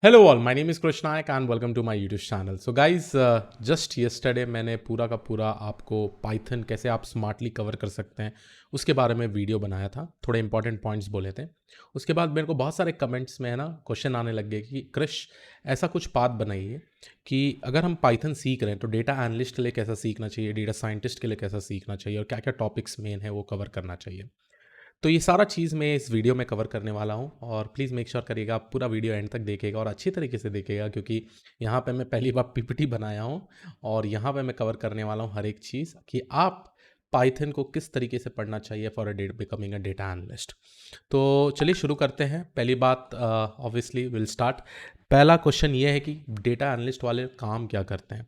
Hello all, my name is Krishna Nayak and welcome to my YouTube channel. So guys, just yesterday मैंने पूरा का पूरा आपको पाइथन कैसे आप स्मार्टली कवर कर सकते हैं उसके बारे में वीडियो बनाया था। थोड़े इंपॉर्टेंट पॉइंट्स बोले थे। उसके बाद मेरे को बहुत सारे कमेंट्स में है ना क्वेश्चन आने लग गए कि कृष, ऐसा कुछ पाथ बनाइए कि अगर हम पाइथन सीख रहे हैं तो डेटा एनालिस्ट के लिए कैसा सीखना चाहिए, डेटा साइंटिस्ट के लिए कैसा सीखना चाहिए और क्या क्या टॉपिक्स मेन है वो कवर करना चाहिए। तो ये सारा चीज़ मैं इस वीडियो में कवर करने वाला हूँ और प्लीज़ मेक श्योर करिएगा आप पूरा वीडियो एंड तक देखिएगा और अच्छी तरीके से देखिएगा, क्योंकि यहाँ पे मैं पहली बार पीपीटी बनाया हूँ और यहाँ पे मैं कवर करने वाला हूँ हर एक चीज़ कि आप पाइथन को किस तरीके से पढ़ना चाहिए for becoming a data analyst. तो चलिए शुरू करते हैं। पहली बात, ऑब्वियसली विल स्टार्ट। पहला क्वेश्चन ये है कि डेटा एनालिस्ट वाले काम क्या करते हैं।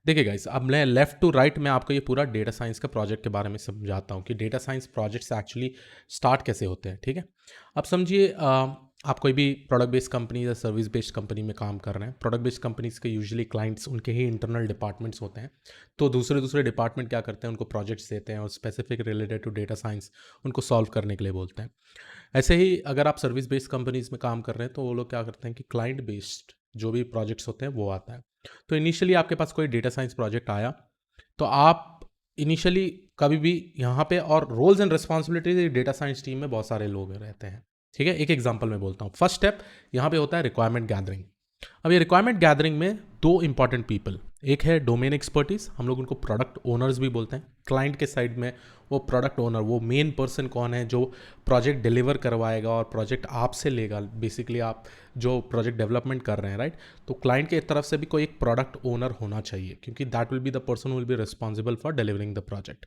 देखिए गाइस, अब मैं लेफ्ट टू राइट में आपको ये पूरा डेटा साइंस का प्रोजेक्ट के बारे में समझाता हूँ कि data science projects actually start कैसे होते हैं। ठीक है, अब समझिए, आप कोई भी प्रोडक्ट बेस्ड कंपनी या सर्विस बेस्ड कंपनी में काम कर रहे हैं। प्रोडक्ट बेस्ड कंपनीज के यूजुअली क्लाइंट्स उनके ही इंटरनल डिपार्टमेंट्स होते हैं। तो दूसरे दूसरे डिपार्टमेंट क्या करते हैं, उनको प्रोजेक्ट्स देते हैं और specific related to data science उनको सॉल्व करने के लिए बोलते हैं। ऐसे ही अगर आप सर्विस बेस्ड कंपनीज में काम कर रहे हैं तो वो लोग क्या करते हैं कि क्लाइंट बेस्ड जो भी प्रोजेक्ट्स होते हैं वो आता है। तो इनिशियली आपके पास कोई डेटा साइंस प्रोजेक्ट आया तो आप इनिशियली कभी भी यहाँ पे, और roles and responsibilities data science team में बहुत सारे लोग रहते हैं। ठीक है, एक एग्जांपल मैं बोलता हूँ। फर्स्ट स्टेप यहाँ पे होता है रिक्वायरमेंट गैदरिंग। अब ये रिक्वायरमेंट गैदरिंग में दो इंपॉर्टेंट पीपल, एक है डोमेन एक्सपर्टीज, हम लोग उनको प्रोडक्ट ओनर्स भी बोलते हैं। क्लाइंट के साइड में वो प्रोडक्ट ओनर, वो मेन पर्सन कौन है जो प्रोजेक्ट डिलीवर करवाएगा और प्रोजेक्ट आपसे लेगा। बेसिकली आप जो प्रोजेक्ट डेवलपमेंट कर रहे हैं, राइट। तो क्लाइंट की तरफ से भी कोई एक प्रोडक्ट ओनर होना चाहिए, क्योंकि that will be the person will be responsible for delivering the project.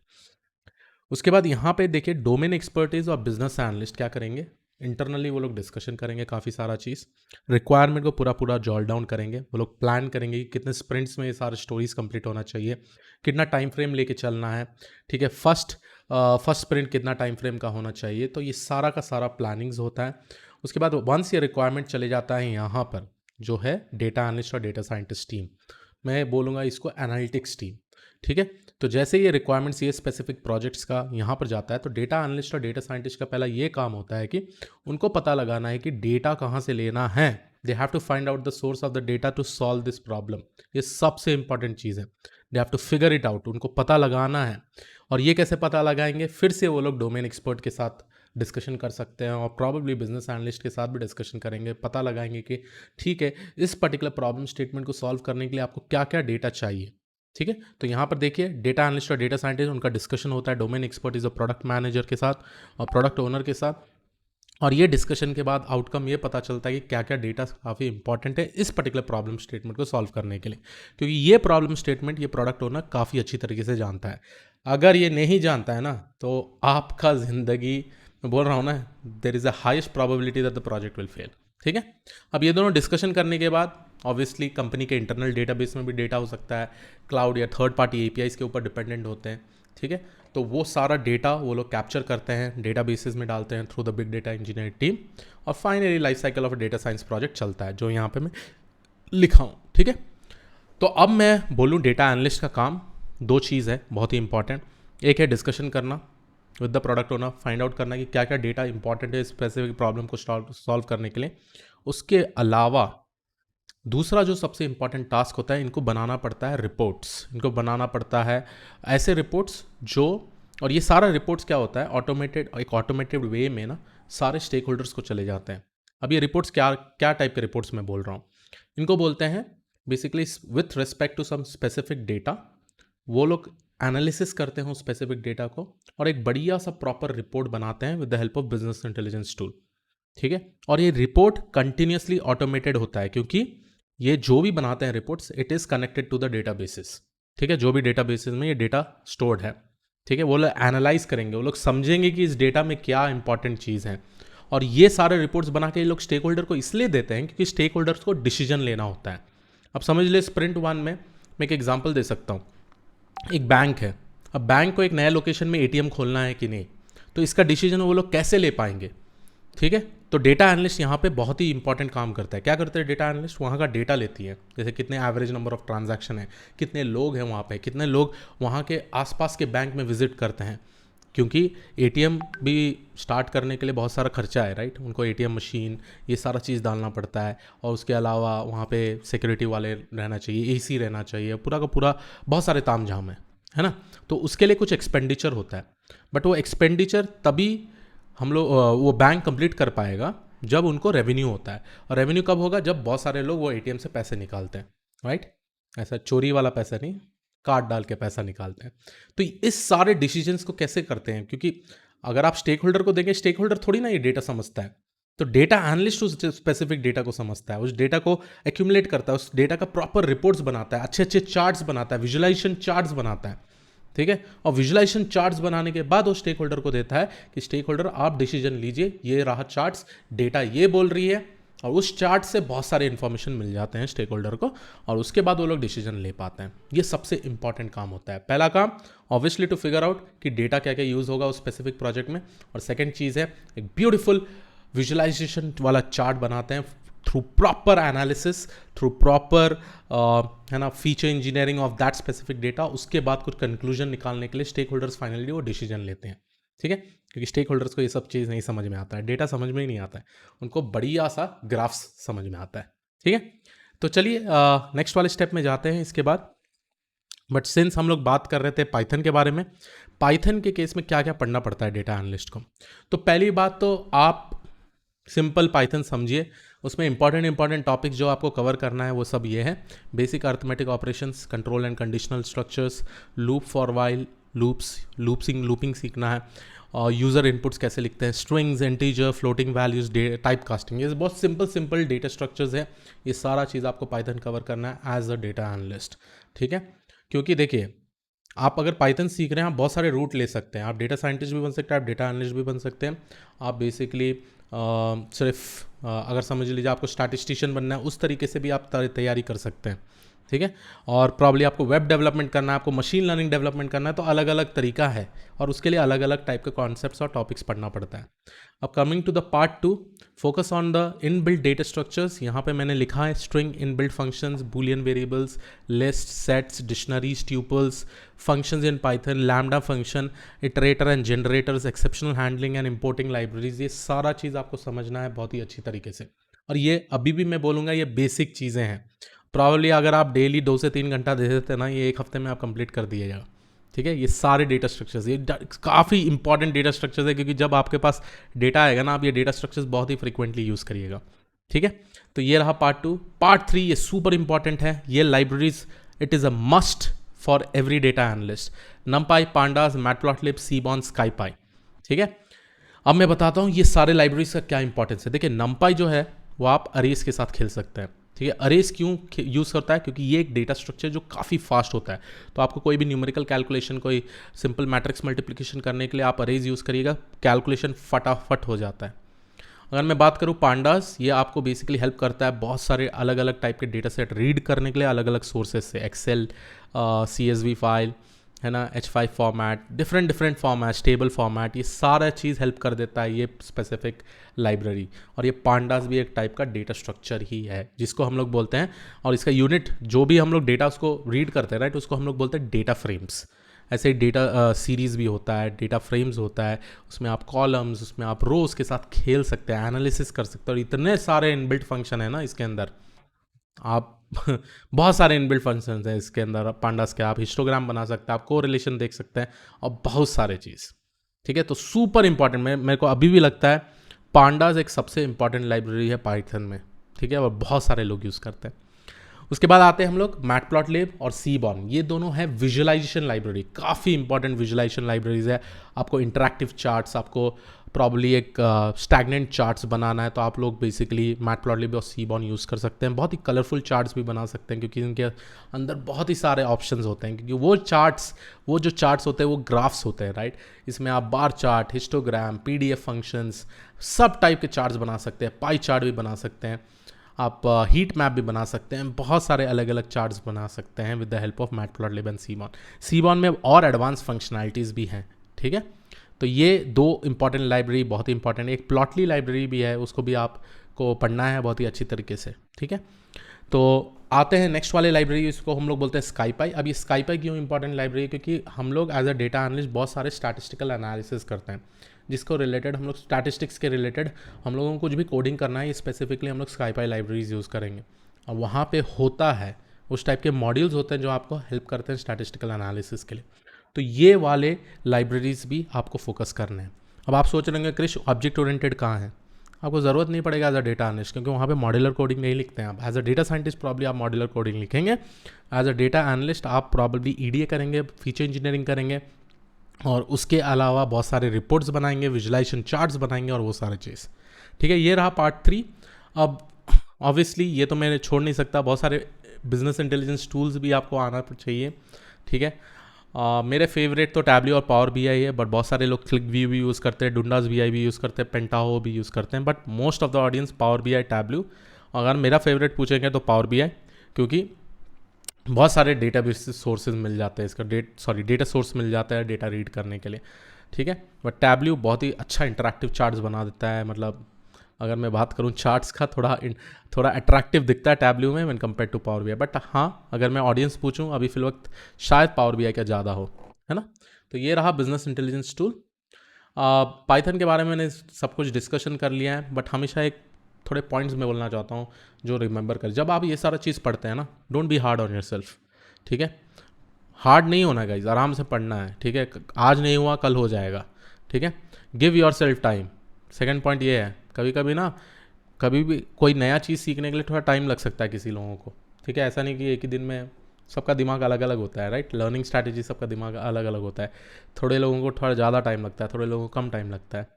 उसके बाद यहाँ पे देखिए, डोमेन एक्सपर्टीज और बिजनेस एनालिस्ट क्या करेंगे, इंटरनली वो लोग डिस्कशन करेंगे काफ़ी सारा चीज़, रिक्वायरमेंट को पूरा पूरा जॉल डाउन करेंगे। वो लोग प्लान करेंगे कि कितने स्प्रिंट्स में ये सारे स्टोरीज कंप्लीट होना चाहिए, कितना टाइम फ्रेम लेके चलना है। ठीक है, फर्स्ट स्प्रिंट कितना टाइम फ्रेम का होना चाहिए। तो ये सारा का सारा प्लानिंग्स होता है। उसके बाद वंस ये रिक्वायरमेंट चले जाता है यहाँ पर, जो है डेटा एनालिस्ट और डेटा साइंटिस्ट टीम, मैं बोलूँगा इसको एनालिटिक्स टीम। ठीक है, तो जैसे ये रिक्वायरमेंट्स ये स्पेसिफिक प्रोजेक्ट्स का यहाँ पर जाता है तो डेटा एनालिस्ट और डेटा साइंटिस्ट का पहला ये काम होता है कि उनको पता लगाना है कि डेटा कहाँ से लेना है। They have to find out the source of the data to solve this problem. ये सबसे इंपॉर्टेंट चीज़ है। They have to figure it out, उनको पता लगाना है। और ये कैसे पता लगाएंगे, फिर से वो लोग डोमेन एक्सपर्ट के साथ डिस्कशन कर सकते हैं और प्रॉब्लली बिजनेस एनालिस्ट के साथ भी डिस्कशन करेंगे, पता लगाएंगे कि ठीक है, इस पर्टिकुलर प्रॉब्लम स्टेटमेंट को सॉल्व करने के लिए आपको क्या क्या डेटा चाहिए। ठीक है, तो यहाँ पर देखिए, डेटा एनालिस्ट और डेटा साइंटिस्ट उनका डिस्कशन होता है domain expert is a product manager के साथ और प्रोडक्ट ओनर के साथ। और ये डिस्कशन के बाद आउटकम ये पता चलता है कि क्या क्या डेटा काफ़ी इंपॉर्टेंट है इस पर्टिकुलर प्रॉब्लम स्टेटमेंट को सॉल्व करने के लिए, क्योंकि ये प्रॉब्लम स्टेटमेंट ये प्रोडक्ट ओनर काफ़ी अच्छी तरीके से जानता है। अगर ये नहीं जानता है ना तो आपका ज़िंदगी, मैं बोल रहा हूँ ना, there is a highest probability that the project will fail. ठीक है, अब ये दोनों डिस्कशन करने के बाद ऑब्वियसली कंपनी के इंटरनल डेटाबेस में भी डेटा हो सकता है, क्लाउड या थर्ड पार्टी एपीआईज के ऊपर डिपेंडेंट होते हैं। ठीक है, तो वो सारा डेटा वो लोग कैप्चर करते हैं, डेटाबेसेस में डालते हैं through the big data engineer team, और finally life cycle of data science project चलता है जो यहाँ पे मैं लिखा हूँ। ठीक है, तो अब मैं बोलूँ डेटा एनालिस्ट का काम दो चीज़ है बहुत ही इंपॉर्टेंट। एक है डिस्कशन करना with the product owner, find out करना कि क्या क्या डेटा इंपॉर्टेंट है स्पेसिफिक प्रॉब्लम को सॉल्व करने के लिए। उसके अलावा दूसरा जो सबसे इंपॉर्टेंट टास्क होता है, इनको बनाना पड़ता है रिपोर्ट्स। इनको बनाना पड़ता है ऐसे रिपोर्ट्स जो, और ये सारा रिपोर्ट्स क्या होता है, ऑटोमेटेड, एक ऑटोमेटेड वे में ना सारे स्टेक होल्डर्स को चले जाते हैं। अब ये रिपोर्ट्स क्या क्या टाइप के रिपोर्ट्स मैं बोल रहा हूँ, इनको बोलते हैं basically with respect to some specific data. वो लोग एनालिसिस करते हैं उस स्पेसिफिक डेटा को और एक बढ़िया सा प्रॉपर रिपोर्ट बनाते हैं with the help of business intelligence tool. ठीक है, और ये रिपोर्ट कंटिन्यूसली ऑटोमेटेड होता है, क्योंकि ये जो भी बनाते हैं reports, it is connected to the databases. ठीक है, जो भी डेटाबेसेस में ये डेटा स्टोर्ड है। ठीक है, वो लोग एनालाइज करेंगे, वो लोग समझेंगे कि इस डेटा में क्या इंपॉर्टेंट चीज़ है, और ये सारे रिपोर्ट्स बना के ये लोग स्टेक होल्डर को इसलिए देते हैं क्योंकि स्टेक होल्डर्स को डिसीजन लेना होता है। अब समझ ले, स्प्रिंट 1 में मैं एक एग्जाम्पल दे सकता हूँ। एक बैंक है, अब बैंक को एक नया लोकेशन में एटीएम खोलना है कि नहीं, तो इसका डिसीजन वो लोग कैसे ले पाएंगे। ठीक है, तो डेटा एनालिस्ट यहाँ पे बहुत ही इंपॉर्टेंट काम करता है। क्या करते हैं डेटा एनालिस्ट, वहाँ का डेटा लेती है, जैसे कितने एवरेज नंबर ऑफ ट्रांजैक्शन है, कितने लोग हैं वहाँ पे, कितने लोग वहाँ के आसपास के बैंक में विजिट करते हैं, क्योंकि एटीएम भी स्टार्ट करने के लिए बहुत सारा खर्चा है, राइट। उनको एटीएम मशीन ये सारा चीज़ डालना पड़ता है, और उसके अलावा वहाँ पे सिक्योरिटी वाले रहना चाहिए, एसी रहना चाहिए, पूरा का पूरा बहुत सारे ताम झाम है ना। तो उसके लिए कुछ एक्सपेंडिचर होता है, बट वो एक्सपेंडिचर तभी हम लोग वो बैंक कंप्लीट कर पाएगा जब उनको रेवेन्यू होता है। और रेवेन्यू कब होगा? जब बहुत सारे लोग वो एटीएम से पैसे निकालते हैं, राइट। ऐसा चोरी वाला पैसा नहीं, कार्ड डाल के पैसा निकालते हैं। तो इस सारे डिसीजंस को कैसे करते हैं? क्योंकि अगर आप स्टेक होल्डर को देखें, स्टेक होल्डर थोड़ी ना ये डेटा समझता है, तो डेटा एनालिस्ट उस स्पेसिफिक डेटा को समझता है, उस डेटा को एक्यूमुलेट करता है, उस डेटा का प्रॉपर रिपोर्ट्स बनाता है, अच्छे अच्छे चार्ट्स बनाता है, विजुलाइजेशन चार्ट्स बनाता है, ठीक है। और विजुलाइजेशन चार्ट्स बनाने के बाद वो स्टेक होल्डर को देता है कि स्टेक होल्डर आप डिसीजन लीजिए, ये रहा चार्ट्स, डेटा ये बोल रही है, और उस चार्ट से बहुत सारे इन्फॉर्मेशन मिल जाते हैं स्टेक होल्डर को, और उसके बाद वो लोग डिसीजन ले पाते हैं। ये सबसे इंपॉर्टेंट काम होता है। पहला काम ऑब्वियसली टू फिगर आउट कि डेटा क्या क्या यूज़ होगा उस स्पेसिफिक प्रोजेक्ट में, और सेकेंड चीज़ है एक ब्यूटीफुल विजुअलाइजेशन वाला चार्ट बनाते हैं through proper analysis, through proper है ना feature engineering of that specific data. उसके बाद कुछ कंक्लूजन निकालने के लिए स्टेक होल्डर्स फाइनली वो डिसीजन लेते हैं, ठीक है। क्योंकि स्टेक होल्डर्स को ये सब चीज़ नहीं समझ में आता है, डेटा समझ में ही नहीं आता है, उनको बढ़िया सा ग्राफ्स समझ में आता है, ठीक है। तो चलिए नेक्स्ट वाले स्टेप में जाते हैं इसके बाद। बट सिंस हम लोग बात कर रहे थे पाइथन के बारे में, पाइथन के केस में क्या क्या पढ़ना पड़ता है डेटा एनालिस्ट को। तो पहली बात तो आप सिंपल पाइथन समझिए, उसमें इंपॉर्टेंट टॉपिक जो आपको कवर करना है वो सब ये है: basic arithmetic operations, control and conditional structures, loop for while, looping सीखना है, और यूज़र इनपुट्स कैसे लिखते हैं, strings, integer, floating values, type casting, ये बहुत सिंपल डेटा स्ट्रक्चर्स है। ये सारा चीज़ आपको पाइथन कवर करना है एज अ डेटा एनालिस्ट, ठीक है। क्योंकि देखिए, आप अगर पाइथन सीख रहे हैं, आप बहुत सारे रूट ले सकते हैं, आप डेटा साइंटिस्ट भी बन सकते हैं, आप डेटा एनालिस्ट भी बन सकते हैं। आप बेसिकली सिर्फ अगर समझ लीजिए आपको स्टैटिस्टिशियन बनना है, उस तरीके से भी आप तैयारी कर सकते हैं, ठीक है। और प्रॉब्ली आपको वेब डेवलपमेंट करना है, आपको मशीन लर्निंग डेवलपमेंट करना है, तो अलग अलग तरीका है, और उसके लिए अलग अलग टाइप के कॉन्सेप्ट्स और टॉपिक्स पढ़ना पड़ता है। अब coming to the part 2, focus on the inbuilt data structures. यहाँ पे मैंने लिखा है string, inbuilt functions, boolean variables, list, sets, dictionaries, tuples, functions in Python, lambda function, iterator and generators, exceptional handling and importing libraries. ये सारा चीज़ आपको समझना है बहुत ही अच्छी तरीके से, और ये अभी भी मैं बोलूँगा ये बेसिक चीज़ें हैं। प्रॉब्ली अगर आप डेली 2 से 3 घंटा दे देते ना, ये 1 हफ्ते में आप कंप्लीट कर दिएगा, ठीक है। ये सारे डेटा स्ट्रक्चर्स, ये काफ़ी इंपॉर्टेंट डेटा स्ट्रक्चर्स है, क्योंकि जब आपके पास डेटा आएगा ना, आप ये डेटा स्ट्रक्चर्स बहुत ही फ्रीक्वेंटली यूज़ करिएगा, ठीक है। तो ये रहा पार्ट 2। पार्ट 3 ये सुपर इंपॉर्टेंट है, ये libraries it is a must for every data analyst: NumPy, pandas, Matplotlib, Seaborn, SciPy, ठीक है। अब मैं बताता हूँ ये सारे लाइब्रेरीज का क्या इंपॉर्टेंस है। देखिए, नमपाई जो है वो आप अरेज के साथ खेल सकते हैं, ठीक है। अरेज क्यों यूज़ करता है? क्योंकि ये एक डेटा स्ट्रक्चर जो काफ़ी फास्ट होता है, तो आपको कोई भी न्यूमेरिकल कैलकुलेशन, कोई सिंपल मैट्रिक्स मल्टीप्लिकेशन करने के लिए आप अरेज यूज़ करिएगा, कैलकुलेशन फटाफट हो जाता है। अगर मैं बात करूँ पांडास, ये आपको बेसिकली हेल्प करता है बहुत सारे अलग अलग टाइप के डेटा सेट रीड करने के लिए अलग अलग सोर्सेज से, एक्सेल, CSV फाइल, है ना, H5 format, different format, table format, ये सारा चीज़ हेल्प कर देता है ये स्पेसिफिक लाइब्रेरी। और ये पांडास भी एक टाइप का डेटा स्ट्रक्चर ही है जिसको हम लोग बोलते हैं, और इसका यूनिट जो भी हम लोग डेटा उसको रीड करते हैं, राइट, उसको हम लोग बोलते हैं डेटा फ्रेम्स। ऐसे ही डेटा सीरीज़ भी होता है, डेटा फ्रेम्स होता है, उसमें आप कॉलम्स, उसमें आप रोज के साथ खेल सकते हैं, एनालिसिस कर सकते हैं, और इतने सारे इनबिल्ट फंक्शन है ना इसके अंदर, आप बहुत सारे इनबिल्ट फंक्शंस हैं इसके अंदर पांडास के। आप हिस्टोग्राम बना सकते हैं, आप कोरिलेशन देख सकते हैं, और बहुत सारे चीज़, ठीक है। तो सुपर इंपॉर्टेंट, मेरे को अभी भी लगता है पांडास एक सबसे इंपॉर्टेंट लाइब्रेरी है पाइथन में, ठीक है, और बहुत सारे लोग यूज़ करते हैं। उसके बाद आते हैं हम लोग मैटप्लॉटलिब और सीबॉन, ये दोनों है विजुअलाइजेशन लाइब्रेरी, काफ़ी इंपॉर्टेंट विजुअलाइजेशन लाइब्रेरीज है। आपको इंटरैक्टिव चार्ट्स, आपको प्रॉब्ली एक स्टैग्नेंट चार्ट्स बनाना है, तो आप लोग बेसिकली मैटप्लॉटलिब और सीबॉन यूज़ कर सकते हैं। बहुत ही कलरफुल चार्ट्स भी बना सकते हैं, क्योंकि इनके अंदर बहुत ही सारे ऑप्शंस होते हैं, क्योंकि वो जो चार्ट्स होते हैं वो ग्राफ्स होते हैं, राइट। इसमें आप bar chart, histogram, PDF functions, सब टाइप के चार्ट्स बना सकते हैं, पाई चार्ट भी बना सकते हैं, आप हीट मैप भी बना सकते हैं, बहुत सारे अलग अलग चार्ट्स बना सकते हैं with the help of Matplotlib and Seaborn. Seaborn में और एडवांस फंक्शनैलिटीज़ भी हैं, ठीक है। तो ये 2 इंपॉर्टेंट लाइब्रेरी बहुत ही इंपॉर्टेंट है। एक प्लॉटली लाइब्रेरी भी है, उसको भी आप को पढ़ना है बहुत ही अच्छी तरीके से, ठीक है। तो आते हैं नेक्स्ट वाले लाइब्रेरी, इसको हम लोग बोलते हैं स्काईपाई। अब ये स्काईपाई क्यों इंपॉर्टेंट लाइब्रेरी है, क्योंकि हम लोग एज अ डेटा एनालिस्ट बहुत सारे स्टैटिस्टिकल एनालिसिस करते हैं, जिसको रिलेटेड हम लोग स्टैटिस्टिक्स के रिलेटेड हम लोगों को कुछ भी कोडिंग करना है, स्पेसिफिकली हम लोग स्काईपाई लाइब्रेरीज यूज़ करेंगे। और वहाँ पे होता है उस टाइप के मॉड्यूल्स होते हैं जो आपको हेल्प करते हैं स्टैटिस्टिकल एनालिसिस के लिए। तो ये वाले लाइब्रेरीज भी आपको फोकस करने हैं। अब आप सोच रहे होंगे क्रिश ऑब्जेक्ट ओरिएंटेड कहाँ है, आपको ज़रूरत नहीं पड़ेगा एज अ डेटा एनालिस्ट, क्योंकि वहाँ पे मॉड्यूलर कोडिंग नहीं लिखते हैं आप। As a data scientist probably आप मॉड्यूलर कोडिंग लिखेंगे, एज अ डेटा एनालिस्ट आप प्रॉब्ली ईडीए करेंगे, फीचर इंजीनियरिंग करेंगे, और उसके अलावा बहुत सारे रिपोर्ट्स बनाएंगे, विजुलाइजेशन चार्ट्स बनाएंगे और वो सारे चीज़, ठीक है। ये रहा पार्ट 3। अब ऑब्वियसली ये तो मैं छोड़ नहीं सकता, बहुत सारे बिजनेस इंटेलिजेंस टूल्स भी आपको आना चाहिए, ठीक है। मेरे फेवरेट तो टैब्ल्यू और पावर बीआई है, बट बहुत सारे लोग क्लिक व्यू भी यूज़ करते हैं, डुंडास बीआई भी यूज़ करते हैं, पेंटाहो भी यूज़ करते हैं, but most of the audience power BI, Tableau. अगर मेरा फेवरेट पूछेंगे तो पावर बीआई, क्योंकि बहुत सारे डेटा सोर्सेज मिल जाते हैं, इसका डेटा सोर्स मिल जाता है डेटा रीड करने के लिए, ठीक है। बट टैब्ल्यू बहुत ही अच्छा इंटरैक्टिव चार्ट्स बना देता है, मतलब अगर मैं बात करूँ चार्ट्स का, थोड़ा अट्रैक्टिव दिखता है टैब्ल्यू में when compare to power BI. But हाँ, अगर मैं ऑडियंस पूछूं अभी फिल वक्त, शायद पावर बीआई का ज़्यादा हो, है ना। तो ये रहा बिजनेस इंटेलिजेंस टूल। पाइथन के बारे में मैंने सब कुछ डिस्कशन कर लिया है, बट हमेशा एक थोड़े पॉइंट्स मैं बोलना चाहता हूँ जो रिमेंबर कर। जब आप ये सारा चीज़ पढ़ते हैं ना, don't be hard on yourself, ठीक है। हार्ड नहीं होना गाइज, आराम से पढ़ना है, ठीक है। आज नहीं हुआ कल हो जाएगा, ठीक है। Give your self time. Second point ये है, कभी भी कोई नया चीज़ सीखने के लिए थोड़ा टाइम लग सकता है किसी लोगों को, ठीक है। ऐसा नहीं कि एक ही दिन में, सबका दिमाग अलग अलग होता है, राइट। लर्निंग स्ट्रैटेजी सबका दिमाग अलग अलग होता है, थोड़े लोगों को थोड़ा ज़्यादा टाइम लगता है, थोड़े लोगों को कम टाइम लगता है,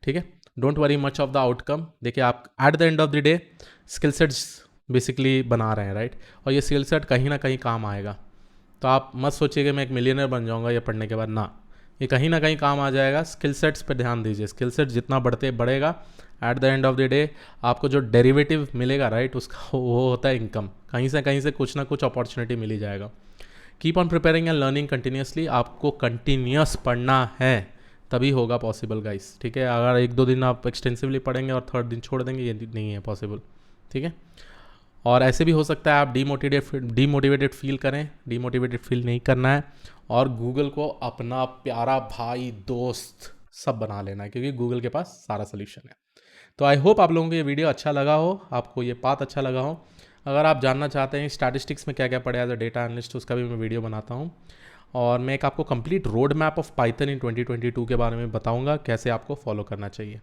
ठीक है। Don't worry much of the outcome. देखिए आप at the end of the day skill sets basically बना रहे हैं, राइट। और ये स्किल सेट कहीं ना कहीं काम आएगा। तो आप मत सोचिए कि मैं एक मिलियनर बन जाऊँगा ये पढ़ने के बाद, ना, ये कहीं ना कहीं काम आ जाएगा। स्किल सेट्स पे ध्यान दीजिए, स्किल सेट जितना बढ़ेगा, at the end of the day आपको जो डेरिवेटिव मिलेगा, राइट, उसका वो होता है इनकम। कहीं से कुछ ना कुछ अपॉर्चुनिटी मिल ही जाएगा। Keep on preparing and learning continuously. आपको कंटिन्यूस पढ़ना है, तभी होगा पॉसिबल गाइस, ठीक है। अगर 1-2 दिन आप एक्सटेंसिवली पढ़ेंगे और थर्ड दिन छोड़ देंगे, ये नहीं है पॉसिबल, ठीक है। और ऐसे भी हो सकता है आप डीमोटिवेटेड फील करें, डीमोटिवेटेड फील नहीं करना है, और गूगल को अपना प्यारा भाई, दोस्त सब बना लेना है, क्योंकि गूगल के पास सारा सोल्यूशन है। तो आई होप आप लोगों को ये वीडियो अच्छा लगा हो, आपको ये पाथ अच्छा लगा हो। अगर आप जानना चाहते हैं स्टैटिस्टिक्स में क्या क्या पढ़े एज अ डेटा एनालिस्ट, उसका भी मैं वीडियो बनाता हूँ। और मैं एक आपको complete road map of Python in 2022 के बारे में बताऊँगा, कैसे आपको फॉलो करना चाहिए।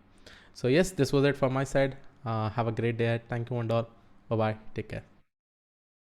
So yes, this was it from my side. Have a great day, thank you and all, bye bye, take care.